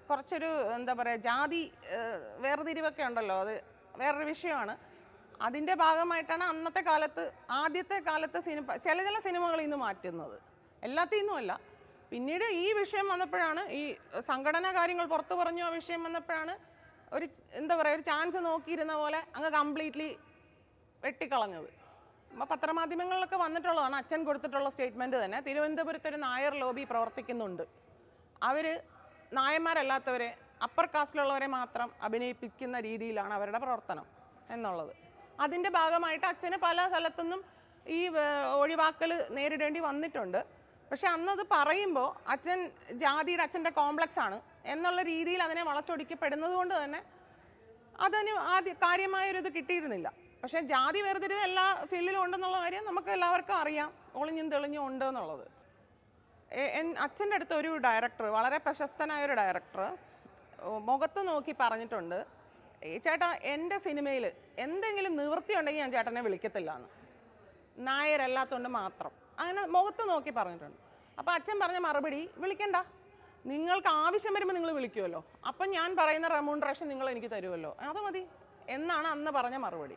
കുറച്ചൊരു എന്താ പറയുക ജാതി വേർതിരിവൊക്കെ ഉണ്ടല്ലോ, അത് വേറൊരു വിഷയമാണ്. അതിൻ്റെ ഭാഗമായിട്ടാണ് അന്നത്തെ കാലത്ത് ആദ്യത്തെ കാലത്ത് ചില സിനിമകളിൽ നിന്ന് മാറ്റുന്നത്, എല്ലാത്തിൽ നിന്നുമല്ല. പിന്നീട് ഈ വിഷയം വന്നപ്പോഴാണ്, ഈ സംഘടനാ കാര്യങ്ങൾ പുറത്തു പറഞ്ഞു ആ വിഷയം വന്നപ്പോഴാണ് ഒരു എന്താ പറയുക ഒരു ചാൻസ് നോക്കിയിരുന്ന പോലെ അങ്ങ് കംപ്ലീറ്റ്ലി വെട്ടിക്കളഞ്ഞത്. അപ്പോൾ പത്രമാധ്യമങ്ങളിലൊക്കെ വന്നിട്ടുള്ളതാണ് അച്ഛൻ കൊടുത്തിട്ടുള്ള സ്റ്റേറ്റ്മെൻറ്റ് തന്നെ. തിരുവനന്തപുരത്ത് ഒരു നായർ ലോബി പ്രവർത്തിക്കുന്നുണ്ട്, അവർ നായന്മാരല്ലാത്തവരെ അപ്പർ കാസ്റ്റിലുള്ളവരെ മാത്രം അഭിനയിപ്പിക്കുന്ന രീതിയിലാണ് അവരുടെ പ്രവർത്തനം എന്നുള്ളത്. അതിൻ്റെ ഭാഗമായിട്ട് അച്ഛന് പല സ്ഥലത്തുനിന്നും ഈ ഒഴിവാക്കൽ നേരിടേണ്ടി വന്നിട്ടുണ്ട്. പക്ഷെ അന്നത് പറയുമ്പോൾ അച്ഛൻ ജാതിയുടെ അച്ഛൻ്റെ കോംപ്ലക്സ് ആണ് എന്നുള്ള രീതിയിൽ അതിനെ വളച്ചൊടിക്കപ്പെടുന്നത് കൊണ്ട് തന്നെ അതിന് കാര്യമായൊരിത് കിട്ടിയിരുന്നില്ല. പക്ഷേ ജാതി വേർതിരിവ് എല്ലാ ഫീൽഡിലും ഉണ്ടെന്നുള്ള കാര്യം നമുക്ക് എല്ലാവർക്കും അറിയാം, ഒളിഞ്ഞും തെളിഞ്ഞും ഉണ്ട് എന്നുള്ളത്. അച്ഛൻ്റെ അടുത്ത് ഒരു ഡയറക്ടർ, വളരെ പ്രശസ്തനായൊരു ഡയറക്ടർ മുഖത്ത് നോക്കി പറഞ്ഞിട്ടുണ്ട്, ചേട്ടാ എൻ്റെ സിനിമയിൽ എന്തെങ്കിലും നിവൃത്തി ഉണ്ടെങ്കിൽ ഞാൻ ചേട്ടനെ വിളിക്കത്തില്ല എന്ന്, നായരല്ലാത്തതുകൊണ്ട് മാത്രം. അങ്ങനെ മുഖത്ത് നോക്കി പറഞ്ഞിട്ടുണ്ട്. അപ്പോൾ അച്ഛൻ പറഞ്ഞ മറുപടി, വിളിക്കണ്ട, നിങ്ങൾക്ക് ആവശ്യം വരുമ്പോൾ നിങ്ങൾ വിളിക്കുമല്ലോ, അപ്പം ഞാൻ പറയുന്ന റെമ്യൂണറേഷൻ നിങ്ങൾ എനിക്ക് തരുമല്ലോ, അത് മതി എന്നാണ് അന്ന് പറഞ്ഞ മറുപടി.